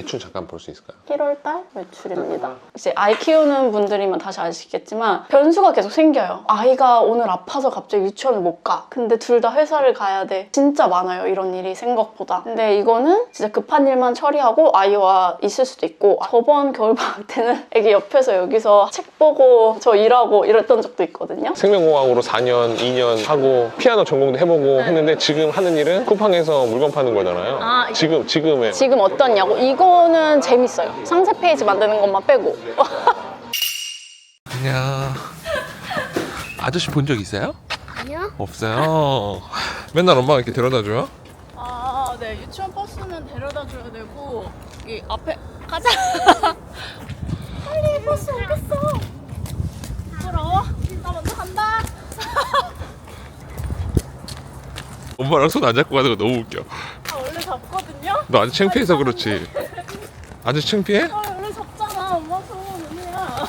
매출 잠깐 볼 수 있을까요? 1월달 매출입니다. 이제 아이 키우는 분들이면 다시 아시겠지만 변수가 계속 생겨요. 아이가 오늘 아파서 갑자기 유치원을 못 가. 근데 둘 다 회사를 가야 돼. 진짜 많아요, 이런 일이 생각보다. 근데 이거는 진짜 급한 일만 처리하고 아이와 있을 수도 있고, 저번 겨울방학 때는 애기 옆에서 여기서 책 보고 저 일하고 이랬던 적도 있거든요. 생명공학으로 4년, 2년 하고 피아노 전공도 해보고 했는데 지금 하는 일은 쿠팡에서 물건 파는 거잖아요. 지금의 지금 어떠냐고? 이거는 재밌어요. 상세 페이지 만드는 것만 빼고. 안녕. 아저씨 본 적 있어요? 아니요? 없어요. 맨날 엄마가 이렇게 데려다 줘요? 아, 네. 유치원 버스는 데려다 줘야 되고, 여기 앞에 가자. 빨리 버스 오겠어. 부끄러워? 나 먼저 간다. 엄마랑 손 안 잡고 가는 거 너무 웃겨. 아, 원래 잡거든요? 너 아직 창피해서 그렇지. 아직 창피해? 아, 원래 잡잖아. 엄마 손 언니야.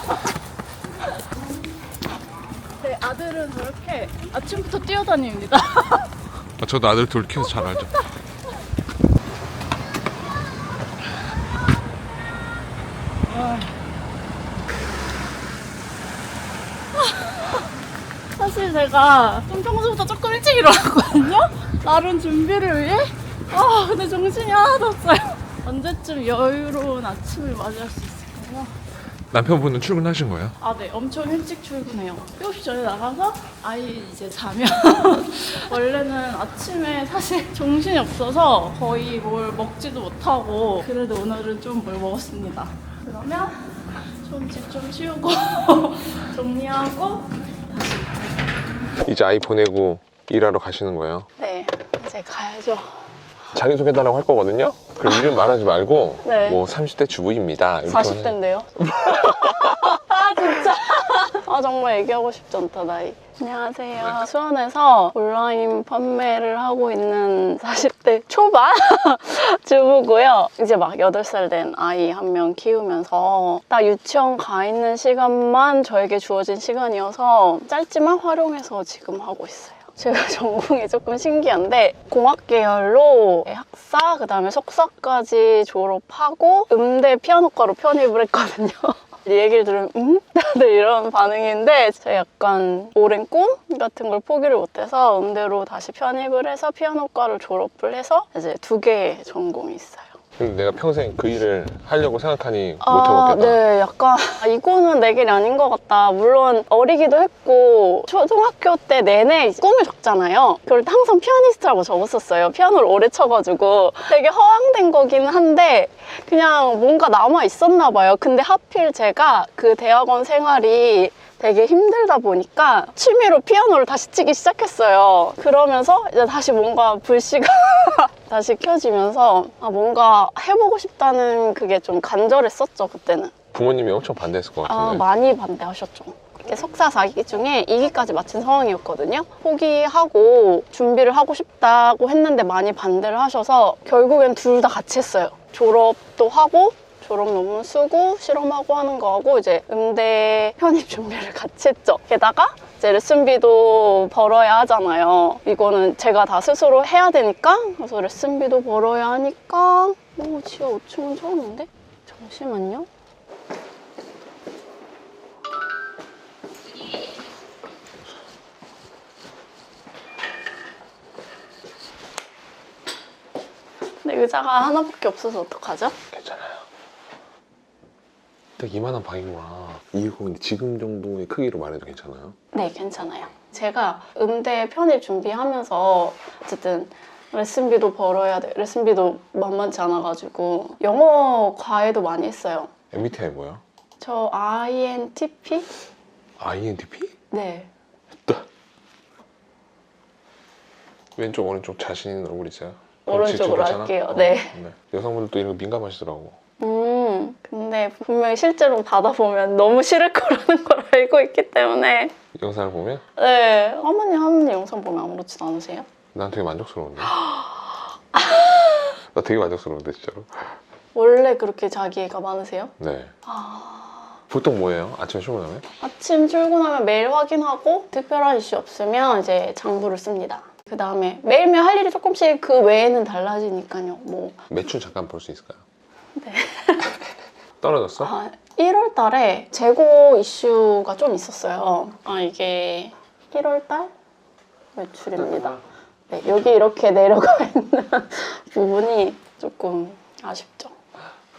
제 아들은 저렇게 아침부터 뛰어다닙니다. 저도 아들 둘 키워서 잘 알죠. 사실 제가 좀 평소보다 조금 일찍 일어났거든요? 나름 준비를 위해? 근데 정신이 하나도 없어요. 언제쯤 여유로운 아침을 맞이할 수 있을까요? 남편분은 출근하신 거예요? 네. 엄청 일찍 출근해요. 7시 전에 나가서 아이 이제 자면 원래는 아침에 사실 정신이 없어서 거의 뭘 먹지도 못하고, 그래도 오늘은 좀 뭘 먹었습니다. 그러면 집 좀 치우고 정리하고 이제 아이 보내고 일하러 가시는 거예요. 네, 이제 가야죠. 자기소개달라고 할 거거든요. 그럼 이름 말하지 말고 네. 뭐 30대 주부입니다. 40대인데요. 진짜. 정말 얘기하고 싶지 않다, 나이. 안녕하세요. 수원에서 온라인 판매를 하고 있는 40대 초반 주부고요. 이제 막 8살 된 아이 한 명 키우면서 딱 유치원 가 있는 시간만 저에게 주어진 시간이어서 짧지만 활용해서 지금 하고 있어요. 제가 전공이 조금 신기한데 공학 계열로 학사, 그다음에 석사까지 졸업하고 음대 피아노과로 편입을 했거든요. 이 얘기를 들으면 다들 이런 반응인데, 제가 약간 오랜 꿈 같은 걸 포기를 못해서 음대로 다시 편입을 해서 피아노과를 졸업을 해서 이제 2개의 전공이 있어요. 근데 내가 평생 그 일을 하려고 생각하니 못 해먹겠다. 네, 약간 이거는 내 길이 아닌 것 같다. 물론 어리기도 했고 초등학교 때 내내 꿈을 적잖아요. 그럴 때 항상 피아니스트라고 적었었어요. 피아노를 오래 쳐가지고 되게 허황된 거긴 한데 그냥 뭔가 남아 있었나 봐요. 근데 하필 제가 그 대학원 생활이 되게 힘들다 보니까 취미로 피아노를 다시 치기 시작했어요. 그러면서 이제 다시 뭔가 불씨가 다시 켜지면서 뭔가 해보고 싶다는 그게 좀 간절했었죠, 그때는. 부모님이 엄청 반대했을 것 같은데. 많이 반대하셨죠. 석사 4기 중에 2기까지 마친 상황이었거든요. 포기하고 준비를 하고 싶다고 했는데 많이 반대를 하셔서 결국엔 둘 다 같이 했어요. 졸업도 하고 졸업 논문 쓰고 실험하고 하는 거하고 이제 음대 편입 준비를 같이 했죠. 게다가 이제 레슨비도 벌어야 하잖아요. 이거는 제가 다 스스로 해야 되니까. 그래서 레슨비도 벌어야 하니까 지하 5층은 처음인데? 잠시만요. 근데 의자가 하나밖에 없어서 어떡하죠? 괜찮아요. 딱 이만한 방이구나. 이거 근데 지금 정도의 크기로 말해도 괜찮아요? 네, 괜찮아요. 제가 음대 편입 준비하면서 어쨌든 레슨비도 벌어야 돼. 레슨비도 만만치 않아가지고 영어 과외도 많이 했어요. MBTI 뭐야? 저 INTP? INTP? 네. 왼쪽 오른쪽 자신 있는 얼굴 있어요? 오른쪽으로 할게요. 네. 여성분들도 이런 거 민감하시더라고. 근데 분명히 실제로 받아보면 너무 싫을 거라는 걸 알고 있기 때문에. 영상을 보면 네. 하모님 영상 보면 아무렇지도 않으세요? 난 되게 만족스러운데. 나 되게 만족스러운데 진짜로. 원래 그렇게 자기애가 많으세요? 네. 보통 뭐예요? 아침에 출근하면? 아침 출근하면 메일 확인하고 특별한 이슈 없으면 이제 장부를 씁니다. 그 다음에 매일매일 할 일이 조금씩 그 외에는 달라지니까요. 매출 잠깐 볼 수 있을까요? 네. 떨어졌어? 1월 달에 재고 이슈가 좀 있었어요. 이게 1월 달 매출입니다. 네, 여기 이렇게 내려가 있는 부분이 조금 아쉽죠.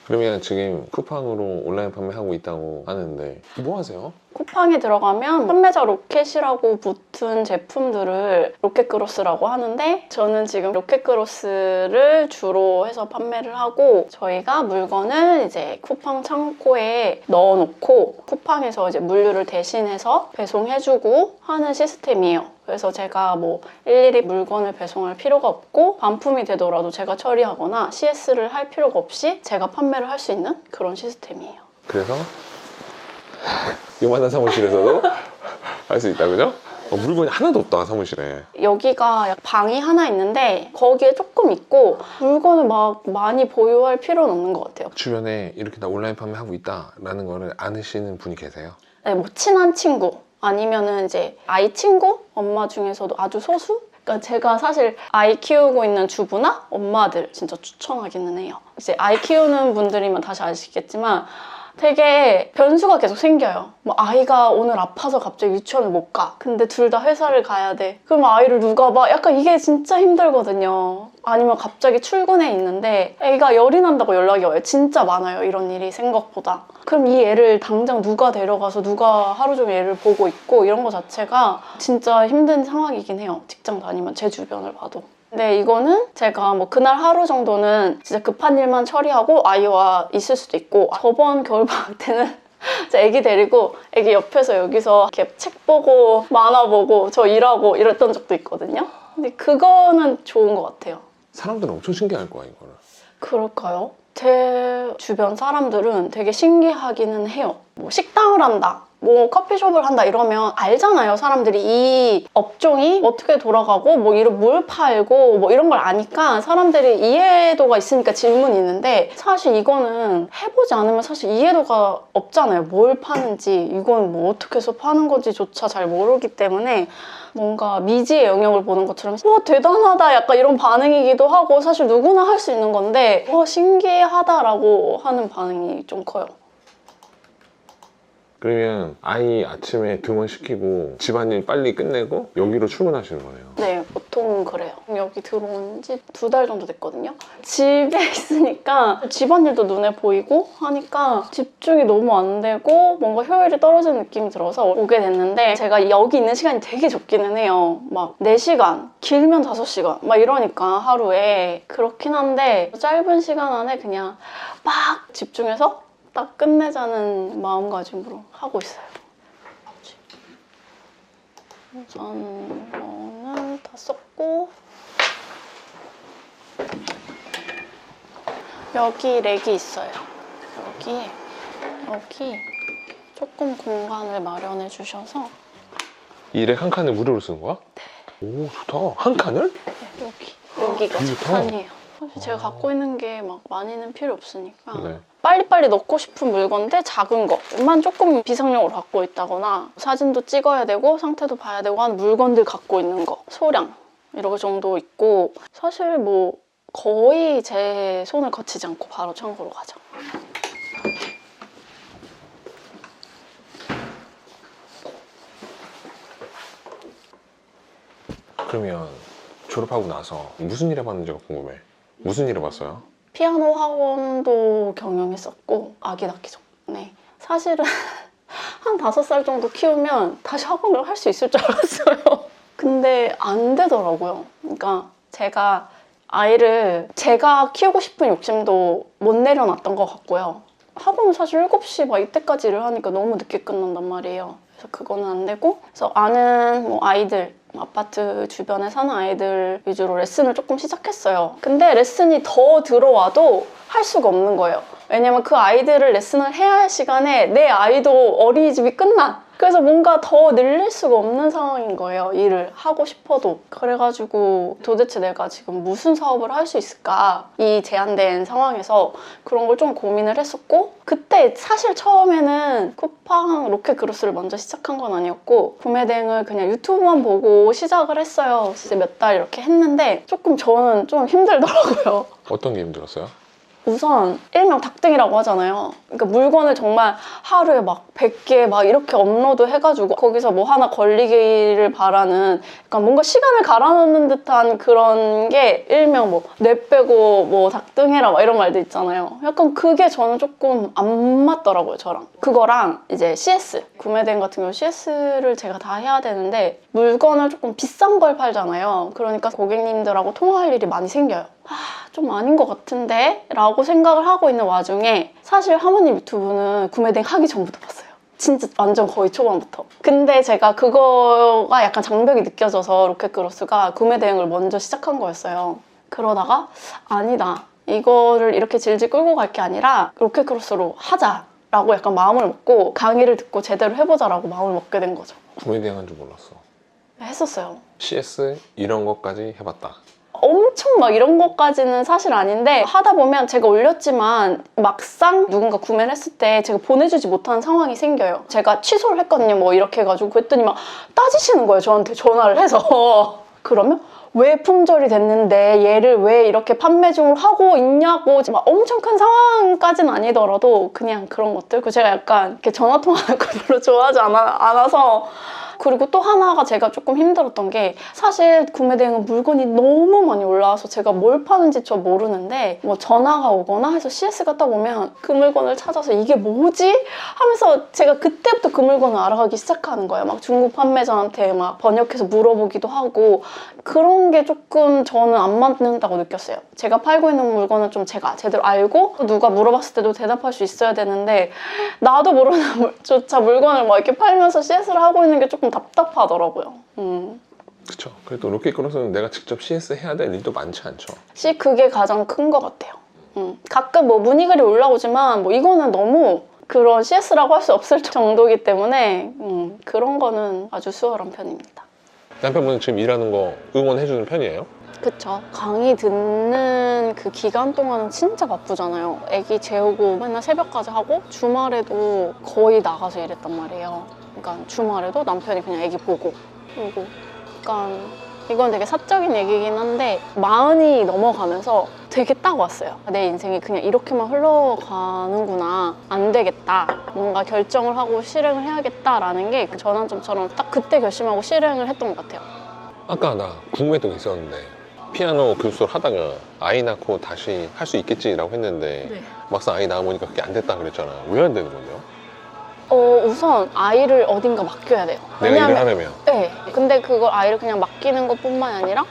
그러면 지금 쿠팡으로 온라인 판매하고 있다고 하는데 뭐 하세요? 쿠팡에 들어가면 판매자 로켓이라고 붙은 제품들을 로켓그로스라고 하는데 저는 지금 로켓그로스를 주로 해서 판매를 하고 저희가 물건을 이제 쿠팡 창고에 넣어놓고 쿠팡에서 이제 물류를 대신해서 배송해주고 하는 시스템이에요. 그래서 제가 뭐 일일이 물건을 배송할 필요가 없고 반품이 되더라도 제가 처리하거나 CS를 할 필요가 없이 제가 판매를 할 수 있는 그런 시스템이에요. 그래서 요만한 사무실에서도 할 수 있다, 그죠? 물건이 하나도 없다, 사무실에. 여기가 방이 하나 있는데 거기에 조금 있고 물건을 막 많이 보유할 필요는 없는 것 같아요. 주변에 이렇게 다 온라인 판매하고 있다라는 거를 아시는 분이 계세요? 네, 뭐 친한 친구 아니면은 이제 아이 친구 엄마 중에서도 아주 소수? 그러니까 제가 사실 아이 키우고 있는 주부나 엄마들 진짜 추천하기는 해요. 이제 아이 키우는 분들이면 다시 아시겠지만 되게 변수가 계속 생겨요. 뭐 아이가 오늘 아파서 갑자기 유치원을 못 가. 근데 둘 다 회사를 가야 돼. 그럼 아이를 누가 봐? 약간 이게 진짜 힘들거든요. 아니면 갑자기 출근해 있는데 애가 열이 난다고 연락이 와요. 진짜 많아요. 이런 일이 생각보다. 그럼 이 애를 당장 누가 데려가서 누가 하루 종일 애를 보고 있고 이런 거 자체가 진짜 힘든 상황이긴 해요. 직장 다니면 제 주변을 봐도. 근데 이거는 제가 뭐 그날 하루 정도는 진짜 급한 일만 처리하고 아이와 있을 수도 있고 저번 겨울방학 때는 제 애기 데리고 애기 옆에서 여기서 이렇게 책 보고 만화 보고 저 일하고 이랬던 적도 있거든요. 근데 그거는 좋은 것 같아요. 사람들은 엄청 신기할 거야, 이거는. 그럴까요? 제 주변 사람들은 되게 신기하기는 해요. 뭐 식당을 한다. 뭐 커피숍을 한다 이러면 알잖아요. 사람들이 이 업종이 어떻게 돌아가고 뭐 이런 뭘 팔고 뭐 이런 걸 아니까 사람들이 이해도가 있으니까 질문이 있는데 사실 이거는 해보지 않으면 사실 이해도가 없잖아요. 뭘 파는지 이건 뭐 어떻게 해서 파는 건지조차 잘 모르기 때문에 뭔가 미지의 영역을 보는 것처럼 와 대단하다 약간 이런 반응이기도 하고 사실 누구나 할 수 있는 건데 와 신기하다라고 하는 반응이 좀 커요. 그러면 아이 아침에 등원시키고 집안일 빨리 끝내고 여기로 출근하시는 거네요. 네, 보통 그래요. 여기 들어온 지 2달 정도 됐거든요. 집에 있으니까 집안일도 눈에 보이고 하니까 집중이 너무 안 되고 뭔가 효율이 떨어지는 느낌이 들어서 오게 됐는데 제가 여기 있는 시간이 되게 적기는 해요. 막 4시간, 길면 5시간 막 이러니까 하루에 그렇긴 한데 짧은 시간 안에 그냥 막 집중해서 딱 끝내자는 마음가짐으로 하고 있어요. 우선 이거는 다 썼고 여기 렉이 있어요. 여기 조금 공간을 마련해 주셔서 이 렉 한 칸을 무료로 쓰는 거야? 네. 오, 좋다. 한 칸을? 네, 여기가 되게 첫 좋다. 칸이에요. 사실 제가 갖고 있는 게 막 많이는 필요 없으니까 네. 빨리빨리 넣고 싶은 물건인데 작은 것만 조금 비상용으로 갖고 있다거나 사진도 찍어야 되고 상태도 봐야 되고 하는 물건들 갖고 있는 거 소량 이런 정도 있고 사실 뭐 거의 제 손을 거치지 않고 바로 창고로 가죠. 그러면 졸업하고 나서 무슨 일 해봤는지가 궁금해. 무슨 일 해봤어요? 피아노 학원도 경영했었고 아기 낳기 전에 사실은 한 5살 정도 키우면 다시 학원을 할 수 있을 줄 알았어요. 근데 안 되더라고요. 그러니까 제가 아이를 제가 키우고 싶은 욕심도 못 내려놨던 것 같고요. 학원은 사실 7시 막 이때까지 일을 하니까 너무 늦게 끝난단 말이에요. 그래서 그거는 안 되고 그래서 아는 뭐 아이들 아파트 주변에 사는 아이들 위주로 레슨을 조금 시작했어요. 근데 레슨이 더 들어와도 할 수가 없는 거예요. 왜냐면 그 아이들을 레슨을 해야 할 시간에 내 아이도 어린이집이 끝나. 그래서 뭔가 더 늘릴 수가 없는 상황인 거예요. 일을 하고 싶어도. 그래가지고 도대체 내가 지금 무슨 사업을 할 수 있을까? 이 제한된 상황에서 그런 걸 좀 고민을 했었고 그때 사실 처음에는 쿠팡 로켓그로스를 먼저 시작한 건 아니었고 구매 대행을 그냥 유튜브만 보고 시작을 했어요. 진짜 몇 달 이렇게 했는데 조금 저는 좀 힘들더라고요. 어떤 게 힘들었어요? 우선 일명 닭등이라고 하잖아요. 그러니까 물건을 정말 하루에 막 100개 막 이렇게 업로드 해가지고 거기서 뭐 하나 걸리기를 바라는 약간 뭔가 시간을 갈아넣는 듯한 그런 게 일명 뭐 뇌 빼고 뭐 닭등해라 막 이런 말도 있잖아요. 약간 그게 저는 조금 안 맞더라고요, 저랑. 그거랑 이제 CS, 구매 대행 같은 경우 CS를 제가 다 해야 되는데 물건을 조금 비싼 걸 팔잖아요. 그러니까 고객님들하고 통화할 일이 많이 생겨요. 좀 아닌 것 같은데? 라고 생각을 하고 있는 와중에 사실 하모님 유튜브는 구매 대행 하기 전부터 봤어요. 진짜 완전 거의 초반부터. 근데 제가 그거가 약간 장벽이 느껴져서 로켓크로스가 구매 대행을 먼저 시작한 거였어요. 그러다가 아니다. 이거를 이렇게 질질 끌고 갈 게 아니라 로켓크로스로 하자라고 약간 마음을 먹고 강의를 듣고 제대로 해보자라고 마음을 먹게 된 거죠. 구매 대행한 줄 몰랐어. 했었어요. CS 이런 것까지 해봤다. 엄청 막 이런 것까지는 사실 아닌데 하다 보면 제가 올렸지만 막상 누군가 구매를 했을 때 제가 보내주지 못하는 상황이 생겨요. 제가 취소를 했거든요. 뭐 이렇게 해가지고 그랬더니 막 따지시는 거예요. 저한테 전화를 해서. 그러면 왜 품절이 됐는데 얘를 왜 이렇게 판매 중으로 하고 있냐고 막 엄청 큰 상황까지는 아니더라도 그냥 그런 것들. 그리고 제가 약간 이렇게 전화통화하는 걸 별로 좋아하지 않아서 그리고 또 하나가 제가 조금 힘들었던 게 사실 구매 대행은 물건이 너무 많이 올라와서 제가 뭘 파는지 저 모르는데 뭐 전화가 오거나 해서 CS 갔다 보면 그 물건을 찾아서 이게 뭐지? 하면서 제가 그때부터 그 물건을 알아가기 시작하는 거예요. 막 중국 판매자한테 막 번역해서 물어보기도 하고 그런 게 조금 저는 안 맞는다고 느꼈어요. 제가 팔고 있는 물건은 좀 제가 제대로 알고 누가 물어봤을 때도 대답할 수 있어야 되는데 나도 모르는 조차 물건을 막 이렇게 팔면서 CS를 하고 있는 게 조금 답답하더라고요. 그쵸. 그래도 로켓크로스는 내가 직접 CS 해야 될 일도 많지 않죠. 그게 가장 큰 것 같아요. 가끔 뭐 문의글이 올라오지만 뭐 이거는 너무 그런 CS라고 할 수 없을 정도이기 때문에 그런 거는 아주 수월한 편입니다. 남편분은 지금 일하는 거 응원해주는 편이에요? 그쵸. 강의 듣는 그 기간 동안은 진짜 바쁘잖아요. 애기 재우고 맨날 새벽까지 하고 주말에도 거의 나가서 일했단 말이에요. 그러니까 주말에도 남편이 그냥 애기 보고 그리고 약간 이건 되게 사적인 얘기긴 한데 40이 넘어가면서 되게 딱 왔어요. 내 인생이 그냥 이렇게만 흘러가는구나. 안 되겠다. 뭔가 결정을 하고 실행을 해야겠다라는 게 전환점처럼 딱 그때 결심하고 실행을 했던 것 같아요. 아까 나 궁금했던 게 있었는데 피아노 교수를 하다가 아이 낳고 다시 할 수 있겠지라고 했는데 네. 막상 아이 낳아보니까 그게 안 됐다 그랬잖아. 왜 안 되는 건데요? 우선 아이를 어딘가 맡겨야 돼요. 내가 일을 하려면? 네. 근데 그걸 아이를 그냥 맡기는 것뿐만이 아니라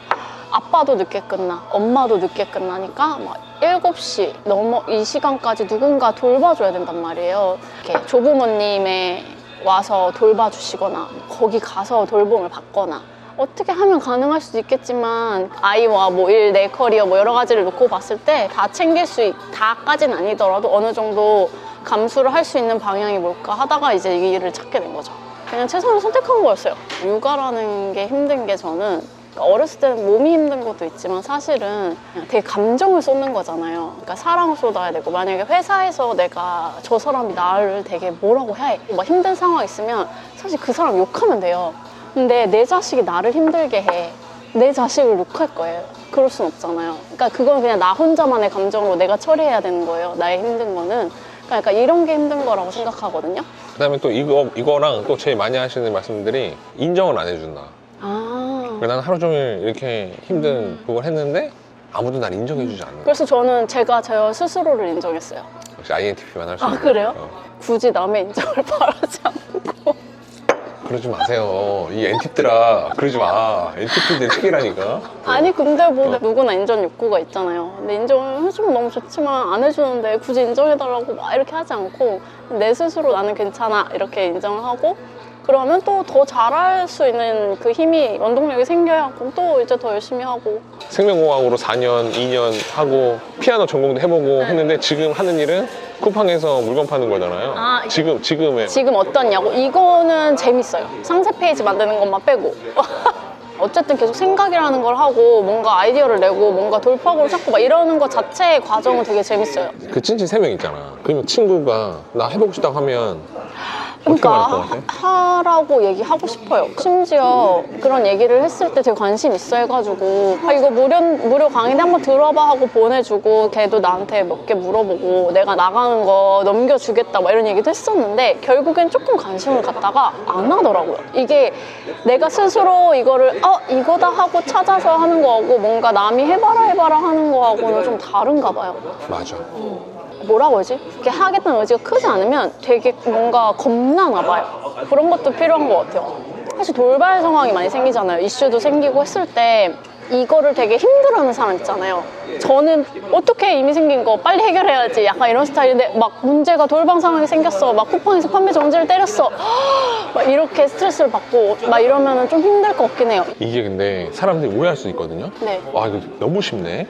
아빠도 늦게 끝나, 엄마도 늦게 끝나니까 막 7시 넘어 이 시간까지 누군가 돌봐줘야 된단 말이에요. 이렇게 조부모님에 와서 돌봐주시거나 거기 가서 돌봄을 받거나 어떻게 하면 가능할 수도 있겠지만 아이와 뭐 일, 내 커리어 뭐 여러 가지를 놓고 봤을 때 다 챙길 수 다까지는 아니더라도 어느 정도 감수를 할 수 있는 방향이 뭘까 하다가 이제 이 일을 찾게 된 거죠. 그냥 최선을 선택한 거였어요. 육아라는 게 힘든 게 저는 어렸을 때는 몸이 힘든 것도 있지만 사실은 그냥 되게 감정을 쏟는 거잖아요. 그러니까 사랑을 쏟아야 되고 만약에 회사에서 내가 저 사람이 나를 되게 뭐라고 해 막 힘든 상황 있으면 사실 그 사람 욕하면 돼요. 근데 내 자식이 나를 힘들게 해. 내 자식을 욕할 거예요. 그럴 순 없잖아요. 그러니까 그건 그냥 나 혼자만의 감정으로 내가 처리해야 되는 거예요. 나의 힘든 거는. 그러니까 이런 게 힘든 거라고 생각하거든요. 그다음에 또 이거랑 또 제일 많이 하시는 말씀들이 인정을 안 해준다. 나는 하루 종일 이렇게 힘든 그걸 했는데 아무도 날 인정해주지 않는. 그래서 저는 제가 저 스스로를 인정했어요. 역시 INTP만 할 수 있는. 그래요? 굳이 남의 인정을 바라지 않고. 그러지 마세요. 이 NTP들아 그러지 마. NTP들 책이라니까. 아니 근데 뭐 누구나 인정 욕구가 있잖아요. 근데 인정을 해주면 너무 좋지만 안 해주는데 굳이 인정해달라고 막 이렇게 하지 않고 내 스스로 나는 괜찮아 이렇게 인정을 하고 그러면 또 더 잘할 수 있는 그 힘이 원동력이 생겨요. 그럼 또 이제 더 열심히 하고. 생명공학으로 4년, 2년 하고 피아노 전공도 해보고 했는데 지금 하는 일은 쿠팡에서 물건 파는 거잖아요. 지금의 지금 어떠냐고? 이거는 재밌어요. 상세 페이지 만드는 것만 빼고. 어쨌든 계속 생각이라는 걸 하고 뭔가 아이디어를 내고 뭔가 돌파구를 찾고 막 이러는 것 자체의 과정은 되게 재밌어요. 그 찐친 3명 있잖아. 그러면 친구가 나 해보고 싶다고 하면 어떻게 말할 것 그러니까 같아? 하라고 얘기하고 싶어요. 심지어 그런 얘기를 했을 때 되게 관심 있어 해가지고 아 이거 무료 강의인데 한번 들어봐 하고 보내주고 걔도 나한테 몇 개 물어보고 내가 나가는 거 넘겨주겠다 막 이런 얘기도 했었는데 결국엔 조금 관심을 갖다가 안 하더라고요. 이게 내가 스스로 이거를 이거다 하고 찾아서 하는 거하고 뭔가 남이 해봐라 하는 거하고는 좀 다른가 봐요. 맞아. 뭐라고 하지? 이렇게 하겠다는 의지가 크지 않으면 되게 뭔가 겁나나 봐요. 그런 것도 필요한 것 같아요. 사실 돌발 상황이 많이 생기잖아요. 이슈도 생기고 했을 때 이거를 되게 힘들어하는 사람 있잖아요. 저는 어떻게 이미 생긴 거 빨리 해결해야지 약간 이런 스타일인데 막 문제가 돌발 상황이 생겼어. 막 쿠팡에서 판매 정지를 때렸어. 막 이렇게 스트레스를 받고 막 이러면 좀 힘들 것 같긴 해요. 이게 근데 사람들이 오해할 수 있거든요. 네. 와 이거 너무 쉽네.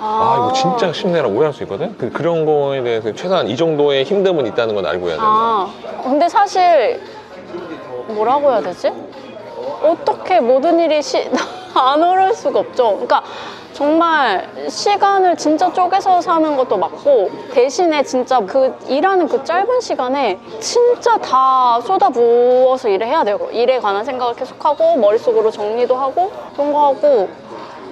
이거 진짜 쉽네라고 오해할 수 있거든. 그런 거에 대해서 최소한 이 정도의 힘듦은 있다는 건 알고 해야 된다. 근데 사실 뭐라고 해야 되지? 어떻게 모든 일이 안 어려울 수가 없죠. 그러니까 정말 시간을 진짜 쪼개서 사는 것도 맞고 대신에 진짜 그 일하는 그 짧은 시간에 진짜 다 쏟아부어서 일을 해야 돼요. 일에 관한 생각을 계속하고 머릿속으로 정리도 하고 그런 거 하고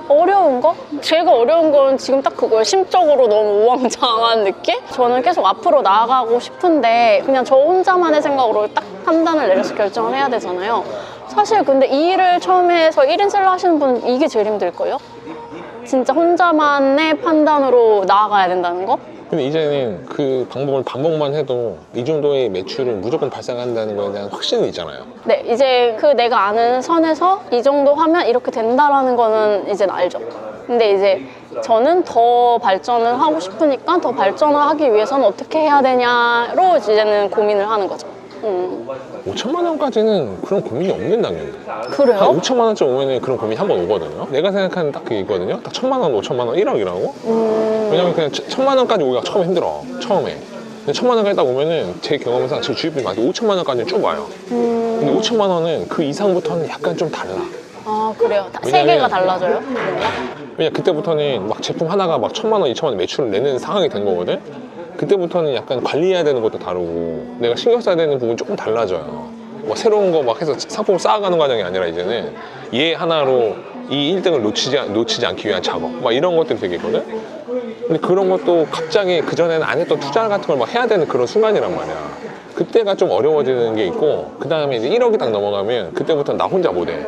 어려운 거? 제가 어려운 건 지금 딱 그거예요. 심적으로 너무 우왕좌왕한 느낌? 저는 계속 앞으로 나아가고 싶은데 그냥 저 혼자만의 생각으로 딱 판단을 내려서 결정을 해야 되잖아요. 사실 근데 이 일을 처음에 해서 1인 셀러 하시는 분은 이게 제일 힘들걸요? 진짜 혼자만의 판단으로 나아가야 된다는 거? 근데 이제는 그 방법을 반복만 해도 이 정도의 매출은 무조건 발생한다는 거에 대한 확신은 있잖아요. 네, 이제 그 내가 아는 선에서 이 정도 하면 이렇게 된다라는 거는 이제 알죠. 근데 이제 저는 더 발전을 하고 싶으니까 더 발전을 하기 위해서는 어떻게 해야 되냐로 이제는 고민을 하는 거죠. 5천만 원까지는 그런 고민이 없는 단계인데. 그래요? 한 5천만 원쯤 오면은 그런 고민이 한 번 오거든요. 내가 생각하는 딱 그게 있거든요. 딱 1천만 원, 5천만 원, 1억이라고. 왜냐면 그냥 1천만 원까지 오기가 처음에 힘들어. 처음에. 근데 1천만 원까지 딱 오면은 제 경험상 제 주위 분이 많이 5천만 원까지는 쭉 와요. 근데 5천만 원은 그 이상부터는 약간 좀 달라. 아, 그래요? 왜냐면- 세계가 달라져요? 왜냐 그때부터는 막 제품 하나가 막 1천만 원, 2천만 원 매출을 내는 상황이 된 거거든. 그때부터는 약간 관리해야 되는 것도 다르고 내가 신경 써야 되는 부분이 조금 달라져요. 뭐 새로운 거 막 해서 상품을 쌓아가는 과정이 아니라 이제는 얘 하나로 이 1등을 놓치지 않기 위한 작업 막 이런 것들이 되게 있거든. 근데 그런 것도 갑자기 그전에는 안 했던 투자 같은 걸 막 해야 되는 그런 순간이란 말이야. 그때가 좀 어려워지는 게 있고 그 다음에 이제 1억이 딱 넘어가면 그때부터 나 혼자 못해.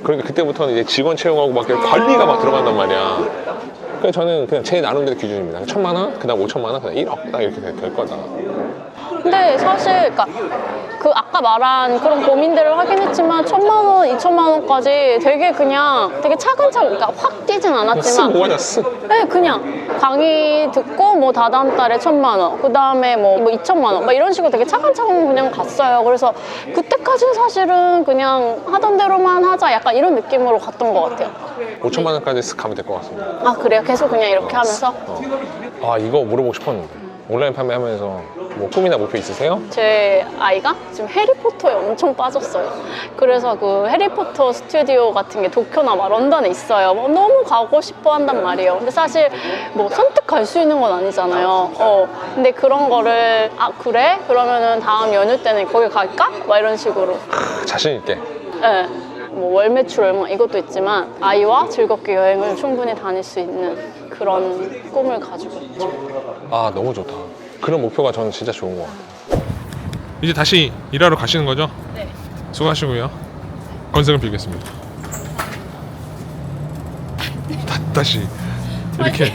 그러니까 그때부터는 이제 직원 채용하고 막 관리가 막 들어간단 말이야. 그래서 저는 그냥 제 나름대로 기준입니다. 1천만 원, 그 다음 5천만 원, 그 다음 1억 딱 이렇게 될 거다. 근데 사실 그러니까 그 아까 말한 그런 고민들을 하긴 했지만 1,000만 원, 2,000만 원까지 되게 그냥 되게 차근차근 그러니까 확 뛰진 않았지만 쓱 뭐냐 쓱. 네, 그냥 강의 듣고 뭐 다다음 달에 1,000만 원, 그 다음에 뭐 2,000만 원, 막 이런 식으로 되게 차근차근 그냥 갔어요. 그래서 그때까지는 사실은 그냥 하던 대로만 하자 약간 이런 느낌으로 갔던 것 같아요. 5천만 원까지 쓱 가면 될 것 같습니다. 아, 그래요? 계속 그냥 이렇게 하면서? 이거 물어보고 싶었는데 온라인 판매하면서 뭐 꿈이나 목표 있으세요? 제 아이가 지금 해리포터에 엄청 빠졌어요. 그래서 그 해리포터 스튜디오 같은 게 도쿄나 막 런던에 있어요. 너무 가고 싶어 한단 말이에요. 근데 사실 뭐 선택 갈 수 있는 건 아니잖아요. 근데 그런 거를 그래? 그러면은 다음 연휴 때는 거기 갈까? 막 이런 식으로. 자신 있게. 네. 뭐 월 매출 얼마 이것도 있지만 아이와 즐겁게 여행을 충분히 다닐 수 있는 그런 꿈을 가지고 있죠. 너무 좋다. 그런 목표가 저는 진짜 좋은 것 같아요. 이제 다시 일하러 가시는 거죠? 네. 수고하시고요. 건승을 빌겠습니다. 다시 이렇게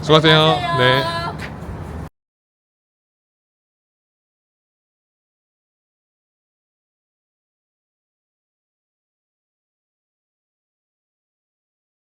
수고하세요. 네.